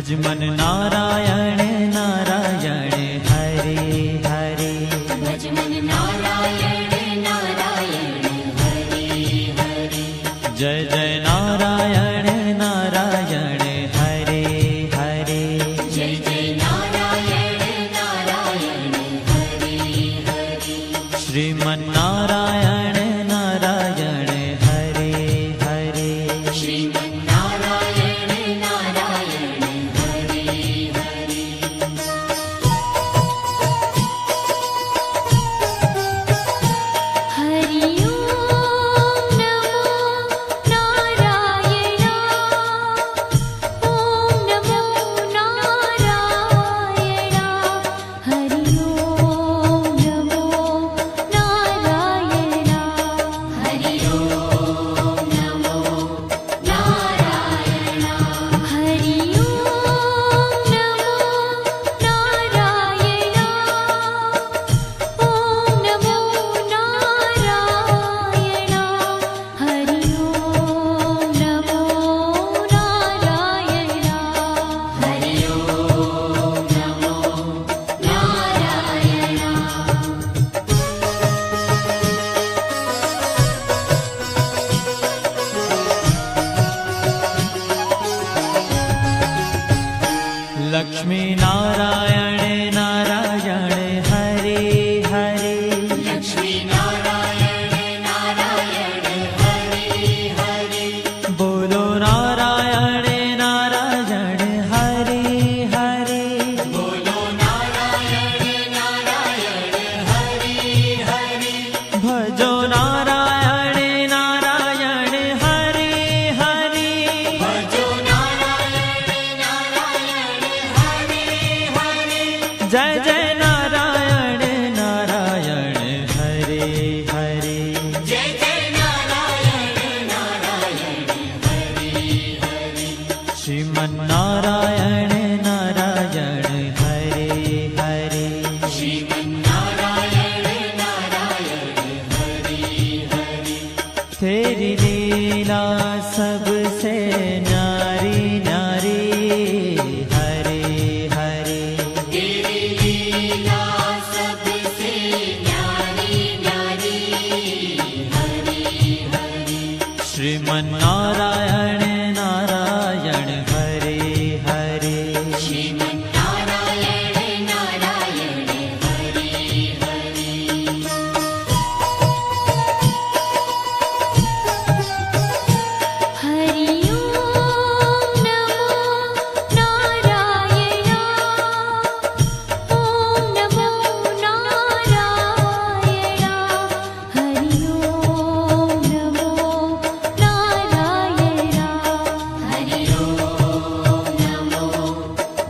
भज मन नारायण नारायण हरे हरे। भज मन नारायण नारायण हरे हरे। जय जय नारायण नारायण हरे हरे। जय जय नारायण नारायण हरे हरे। श्रीमन नारायण नारायण हरे हरे। श्रीमन नारायण नारायण हरे हरे। हरि ओम नमो नारायण। ओम नमो नारायण। हरि ओम नमो नारायण। हरि ओम नमो नारायण। हरि ओम नमो नारायण। ओम नमो नारायण। हरि ओम नमो नारायण। हरि ओम नमो नारायण। लक्ष्मी नारायण नारायण हरे हरे। लक्ष्मी नारायण नारायण हरे हरे। बोलो नारायण नारायण हरे हरे। बोलो नारायण नारायण हरे हरे। भजो नारायण नारायण हरे हरे। भजो नारायण नारायण हरे हरे। जय जय नारायण नारायण हरे हरे। जय जय नारायण नारायण हरे हरे। श्रीमन नारायण नारायण हरे हरे। श्रीमन नारायण नारायण हरे हरे। तेरी लीला सबसे न्यारी न्यारी हरे हरे। तेरी लीला सबसे न्यारी न्यारी हरे हरे। श्रीमन नारायण नारायण हरे हरे। श्रीमन नारायण नारायण हरे हरे। हरि ओम नमो नारायण। ओम नमो नारायण। हरि ओम नमो नारायण। हरि ओम नमो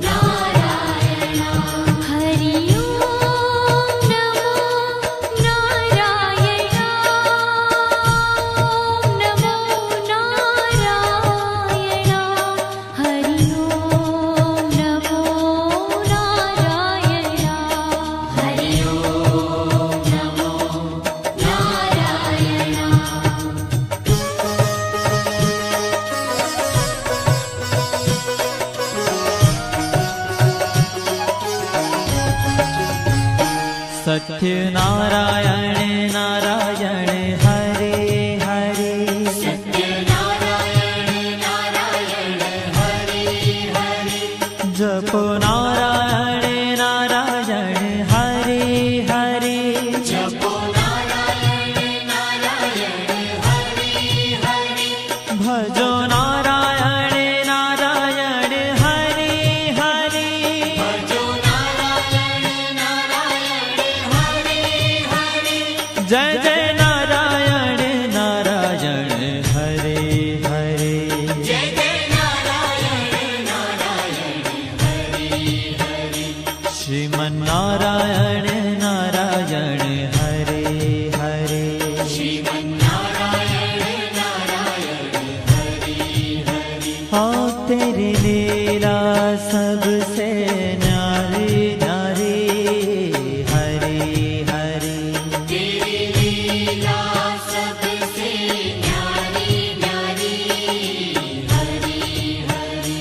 नारायण। हरि ओम नमो नारायण। ओम नमो नारायण। हरि ओम नमो नारायण। हरि ओम नमो सत्य नारायण नारायण हरे हरे। सत्य नारायण नारायण हरे हरे। जपो नारायण नारायण हरे हरे। जपो नारायण नारायण हरे हरे। भजो नारायण नारायण हरे हरे। भजो नारायण नारायण हरे हरे। जय जय नारायण नारायण हरे हरे। जय जय नारायण नारायण हरे हरे। श्रीमन नारायण नारायण हरे हरे। श्रीमन नारायण नारायण हरे हरे। हाँ तेरी लीला सबसे न्यारी न्यारी हरे हरे। तेरी लीला सबसे न्यारी न्यारी हरे हरे।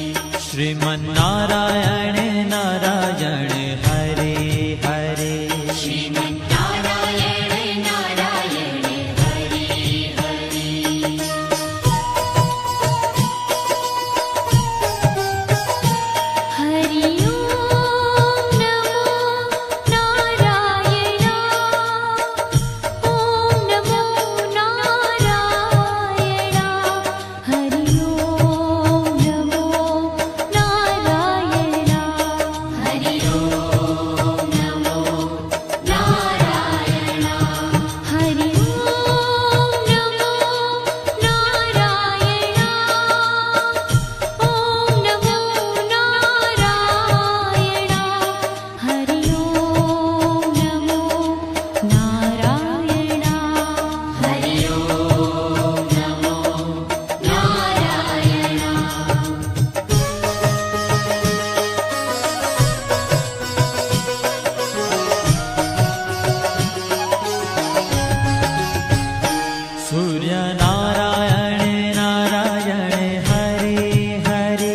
श्रीमन्नारायण नारायण हरे हरे श्रीमन्नारायण नारायण हरि हरि हरि ओम नमो नारायण ओम नमो नारायण हरि ओम नमो नारायण हरि ओम नमो नारायण हरि ओम नमो नारायण ओम नमो नारायण हरि ओम नमो नारायण हरि ओम नमो नारायण सूर्य नारायण नारायण हरे हरे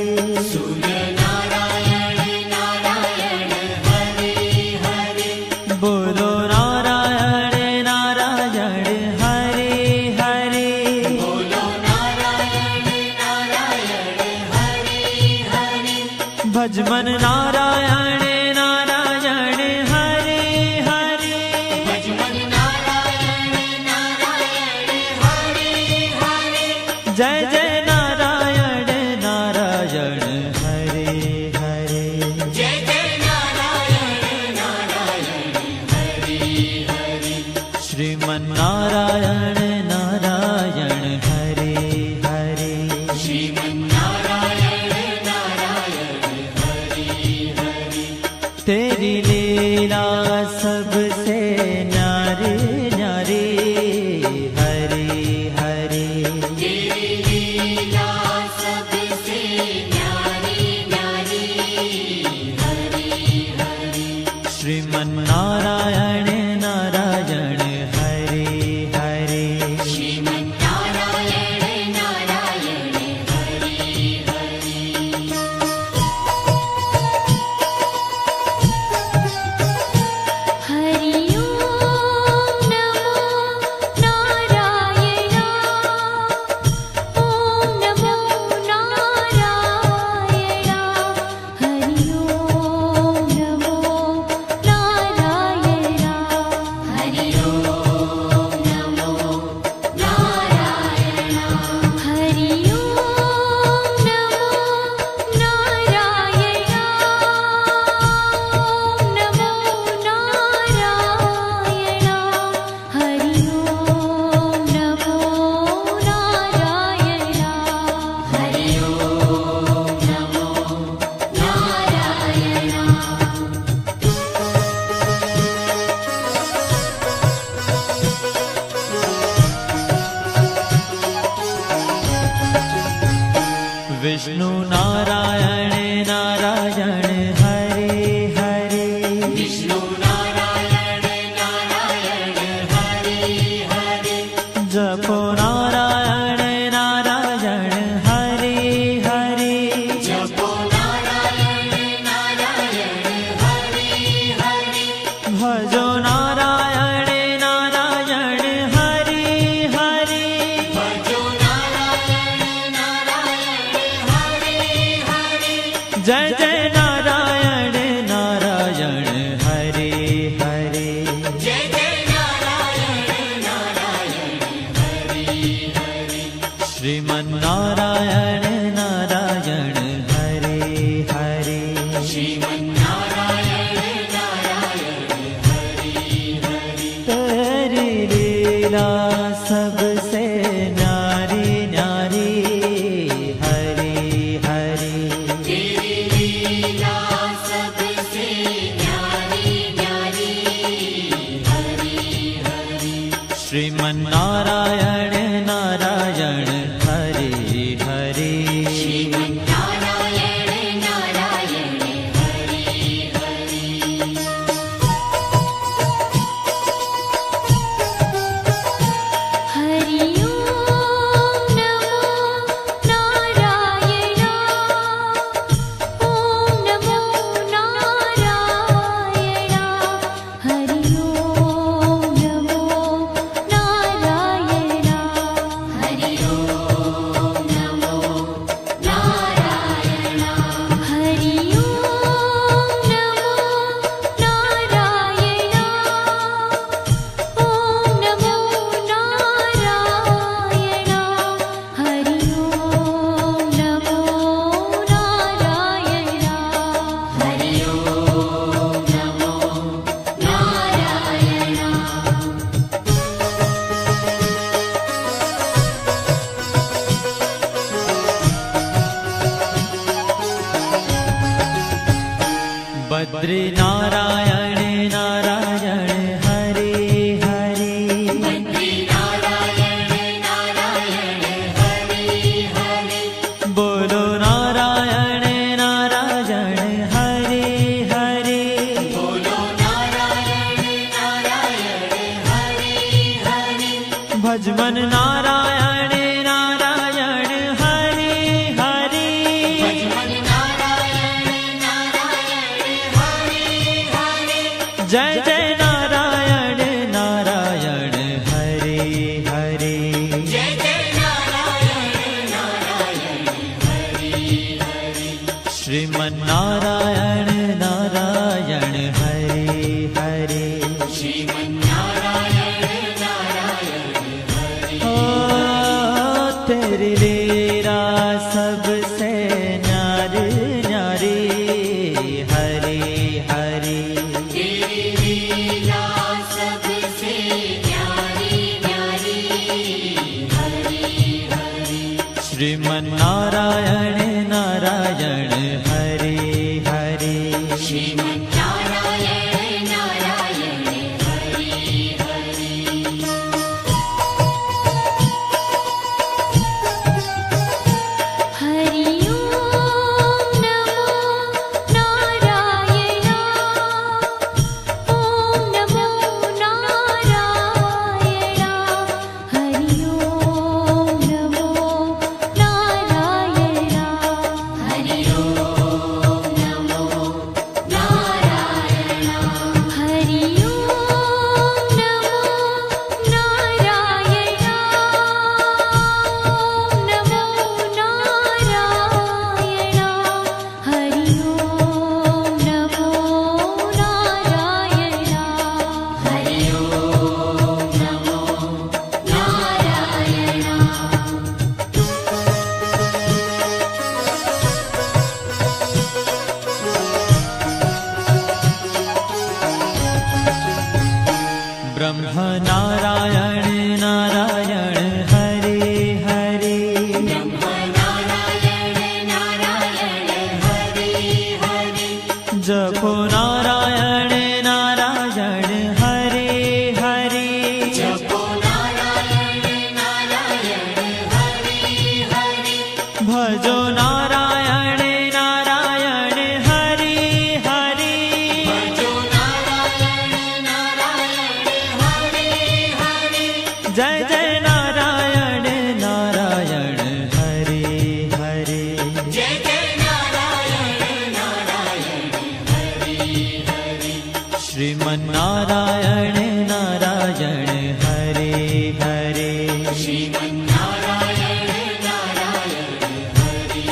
सूर्य नारायण नारायण हरि हरि बोलो नारायण नारायण हरे हरे बोलो नारायण नारायण हरि हरि भजमन नारायण नारायण हरे हरे भजमन नारायण नारायण हरि हरि जय जय नारायण नारायण हरे हरे जय जय नारायण नारायण हरि हरि श्रीमन्नारायण नारायण हरे हरे श्रीमन्नारायण नारायण हरि हरि तेरी लीला सबसे न्यारी न्यारी हरे हरे तेरी लीला सबसे न्यारी न्यारी हरि हरि श्रीमन्नारायण नारायण हरे हरे श्रीमन्नारायण नारायण हरि हरि हरि ओम नमो नारायण ओम नमो नारायण हरि ओम नमो नारायण हरि ओम नमो नारायण हरि ओम नमो नारायण ओम नमो नारायण हरि ओम नमो नारायण हरि ओम नमो नारायण विष्णु नारायण नारायण हरे हरे विष्णु नारायण नारायण हरि हरि जपो नारायण नारायण हरे हरे जपो नारायण नारायण हरि हरि भजो नारायण नारायण हरे हरे भजो नारायण नारायण हरि हरि जय जय नारायण नारायण हरे हरे जय जय नारायण नारायण हरि हरि श्रीमन्नारायण नारायण हरे हरे श्रीमन्नारायण नारायण हरि हरि तेरी लीला सबसे न्यारी न्यारी हरे हरे तेरी लीला सबसे न्यारी न्यारी हरि हरि श्रीमन्नारायण नारायण हरे हरे बद्री नारायण नारायण हरे हरे बद्री नारायण नारायण हरे हरे बोलो नारायण नारायण हरे हरे बोलो नारायण नारायण हरे हरे भजमन नारायण नारायण हरे हरे भजमन नारायण नारायण हरे हरे जय जय नारायण नारायण हरे हरे जय जय नारायण नारायण हरे हरे श्रीमन नारायण नारायण हरे हरे श्रीमन्नारायण नारायण हरे ओ तेरी लीला सबसे न्यारी न्यारी हरे हरे तेरी लीला सबसे न्यारी न्यारी हरे हरे श्रीमन नारायण नारायण हरे हरे श्रीमन्नारायण नारायण हरे हरे हरि ओम नमो नारायण ओम नमो नारायण हरि ओम नमो नारायण हरि ओम नमो नारायण हरि ओम नमो नारायण ओम नमो नारायण हरि ओम नमो नारायण हरि ओम नमो नारायण ब्रह्म नारायण नारायण हरे हरे नारायण नारायण हरे हरे जपो नारायण नारायण हरे हरे जपो नारायण नारायण हरे हरे भजो नारायण नारायण हरे हरे भजो नारायण नारायण हरे हरे जय जय नारायण नारायण हरे हरे जय जय नारायण नारायण हरे हरे श्रीमन नारायण नारायण हरे हरे श्रीमन्नारायण नारायण हरे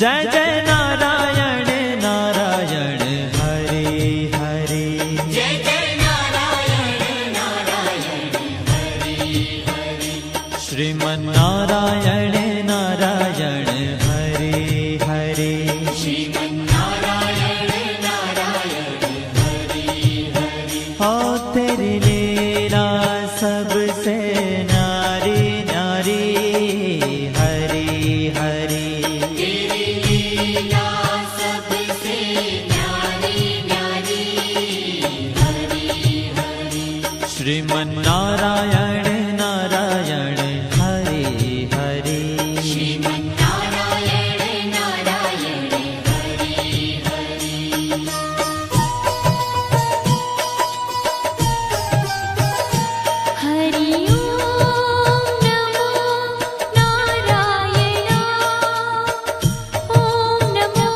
जय जय नारायण नारायण हरे हरे जय जय नारायण नारायण हरि हरि श्रीमन्नारायण नारायण हरे हरे श्रीमन्नारायण नारायण हरि हरि हो तेरी लीला सबसे न्यारी न्यारी हरे हरे तेरी लीला सबसे न्यारी न्यारी हरि हरि श्रीमन्नारायण नारायण हरे हरे श्रीमन्नारायण नारायण हरि हरि हरि ओम नमो नारायण ओम नमो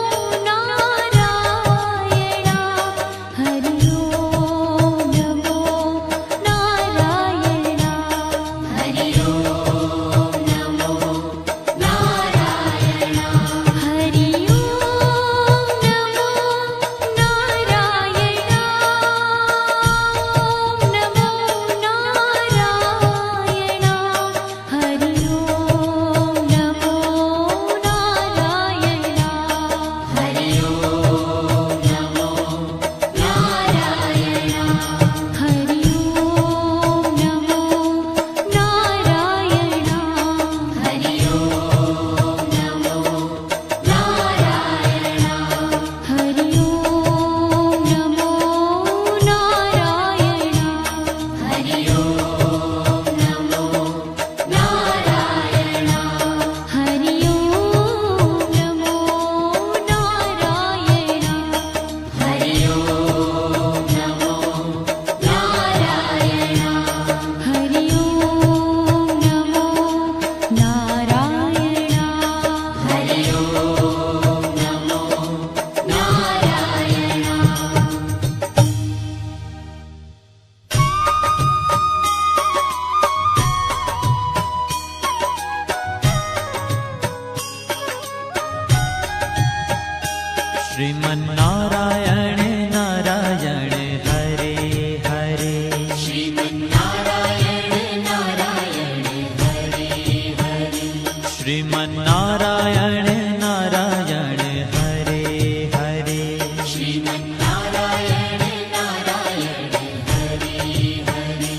नारायण हरि ओम नमो नारायण हरि ओम नमो नारायण हरि ओम नमो नारायण ओम नमो नारायण हरि ओम नमो नारायण हरि ओम नमो नारायण हरि ओम नमो नारायण हरि ओम नमो नारायण हरि ओम नमो नारायण हरि ओम नमो नारायण हरि ओम नमो नारायण हरि ओम नमो नारायण हरि ओम नमो नारायण हरि ओम नमो नारायण श्रीमन्नारायण नारायण हरे हरे श्रीमन्नारायण नारायण हरि हरि श्रीमन्नारायण नारायण हरे हरे श्रीमन्नारायण नारायण हरि हरि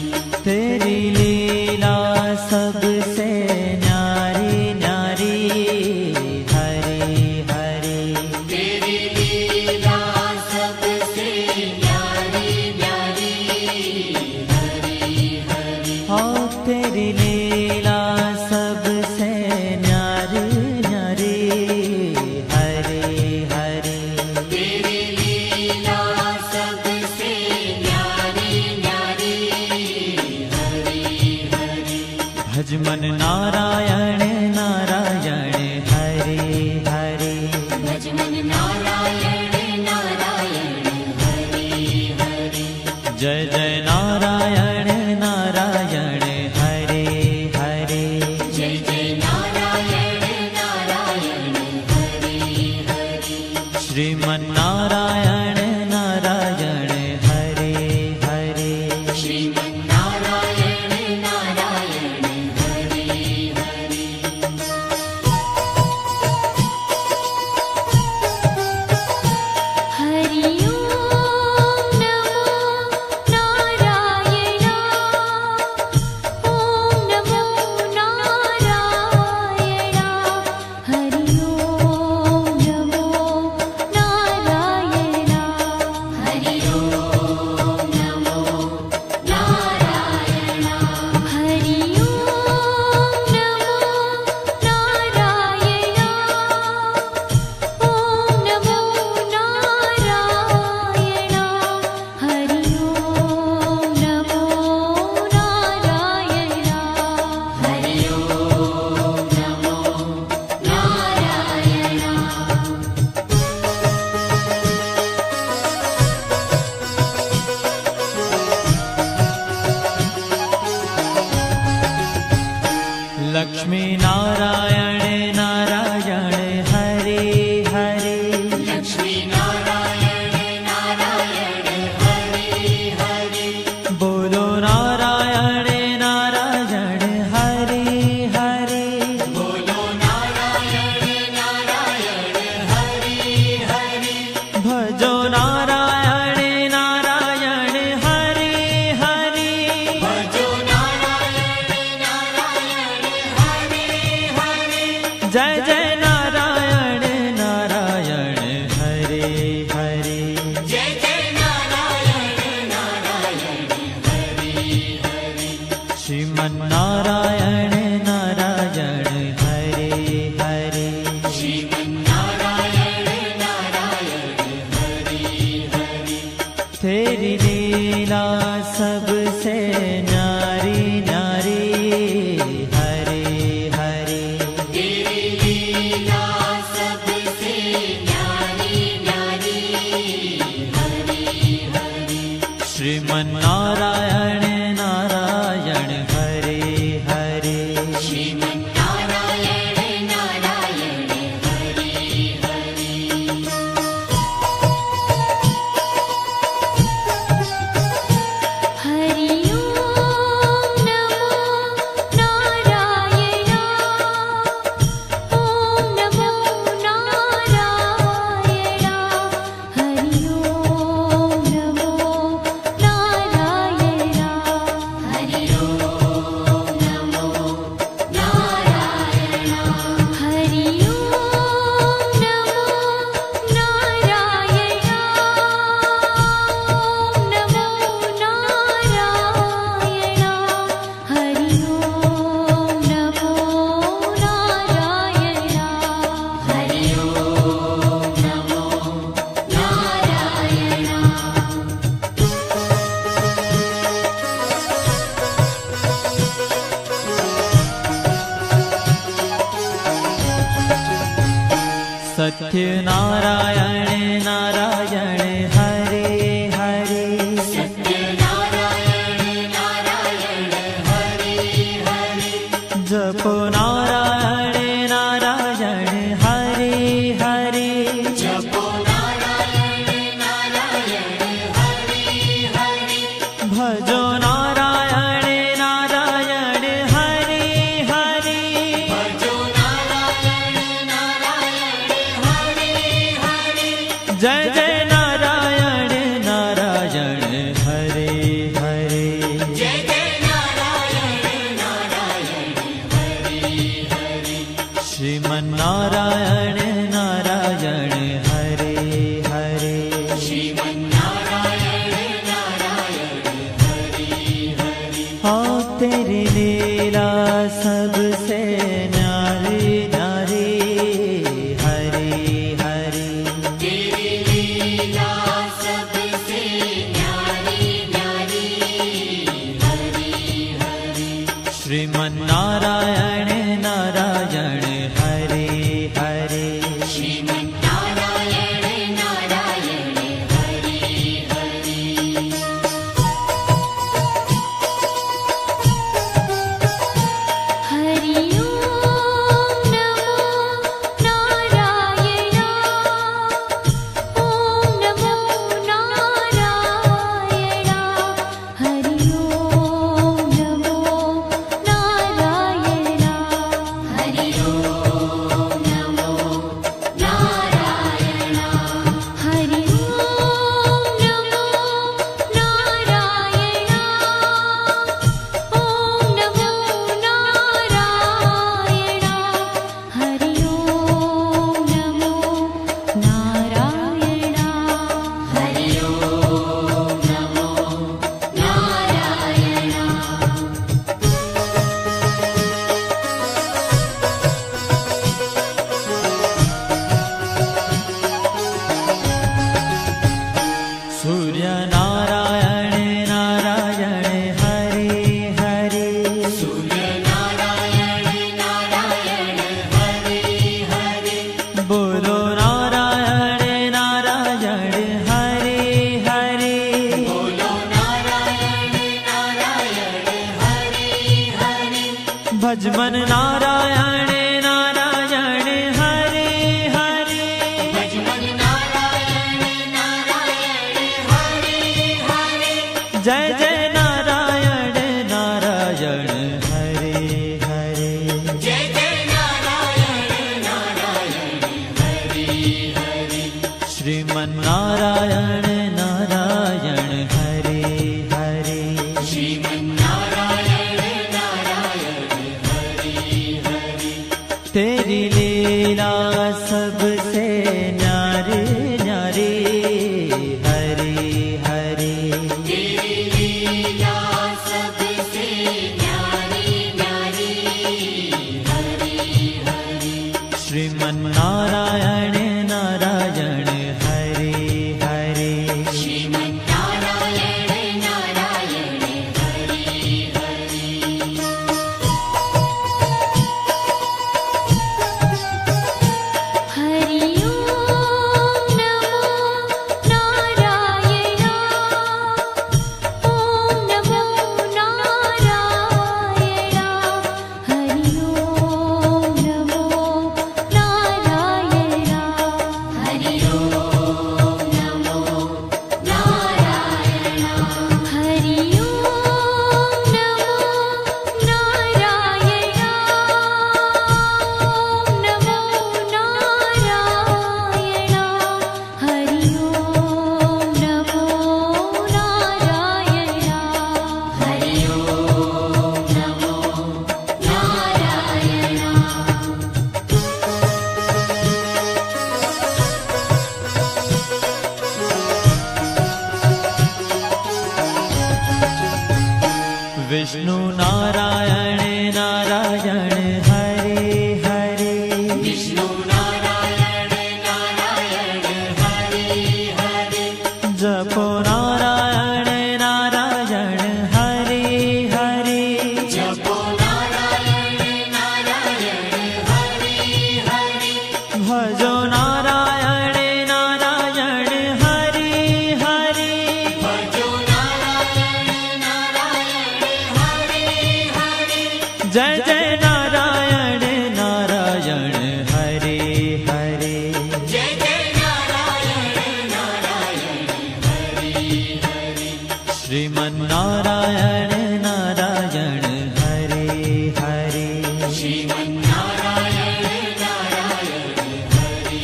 तेरी लीला सबसे न्यारी न्यारी हरे हरे तेरी लीला सबसे न्यारी न्यारी हरि हरि हो तेरी लीला सबसे न्यारी न्यारी हरे हरे तेरी लीला सबसे न्यारी न्यारी हरि हरि भजमन नारायण नारायण हरे हरे भजमन नारायण नारायण हरि हरि जय जय नारायण नारायण हरे हरे जय जय नारायण नारायण हरि हरि श्रीमन्नारायण नारायण हरे हरे श्रीमन्नारायण नारायण हरि हरि हरि ओम नमो नारायण ओम नमो नारायण हरि ओम नमो नारायण सत्यनारायण नारायण हरे हरे सत्यनारायण नारायण हरे हरे जपो नारायण नारायण हरे हरे जपो नारायण नारायण हरे हरे भजो नारायण नारायण हरे हरे भजो नारायण नारायण हरे हरे जय जय नारायण नारायण हरे हरे जय जय नारायण नारायण हरे हरे श्रीमन्नारायण नारायण हरे हरे श्रीमन्नारायण नारायण हरे हरे हाँ तेरी लीला सबसे न्यारी न्यारी हरे हरे तेरी लीला सबसे न्यारी न्यारी हरे हरे श्रीमन्नारायण नारायण हरे हरे श्रीमन्नारायण नारायण हरे हरे हरि ओम नमो नारायण ओम नमो नारायण हरि ओम नमो नारायण हरि ओम नमो नारायण भजो नारायण नारायण हरि हरि भजो नारायण नारायण हरि हरि जय जय नारायण नारायण हरि हरि जय जय नारायण नारायण हरि हरि श्रीमन्नारायण नारायण हरि हरि श्रीमन्नारायण नारायण हरि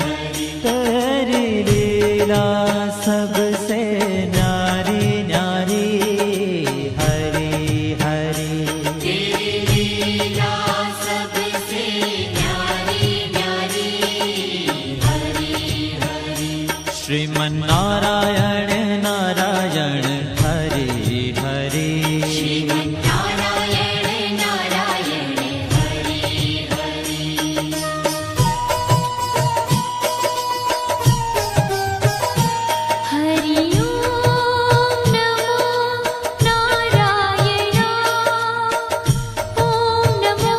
हरि तेरी लीला सबसे न्यारी न्यारी हरि हरि तेरी लीला सबसे न्यारी न्यारी हरि हरि श्रीमन्नारायण नारायण हरि हरि श्रीमन्नारायण नारायण हरि हरि हरि ओम नमो नारायण ओम नमो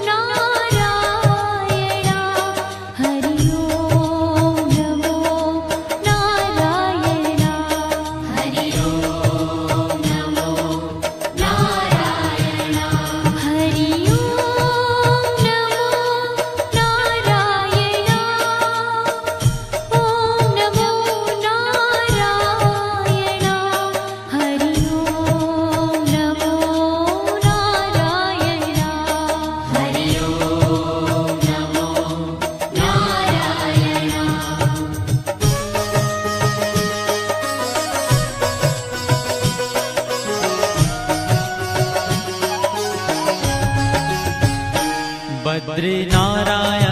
नारायण हरि ओम नमो नारायण हरि ओम नमो नारायण हरि ओम नमो नारायण ओम नमो नारायण हरि ओम नमो नारायण हरि ओम नमो नारायण बद्री नारायण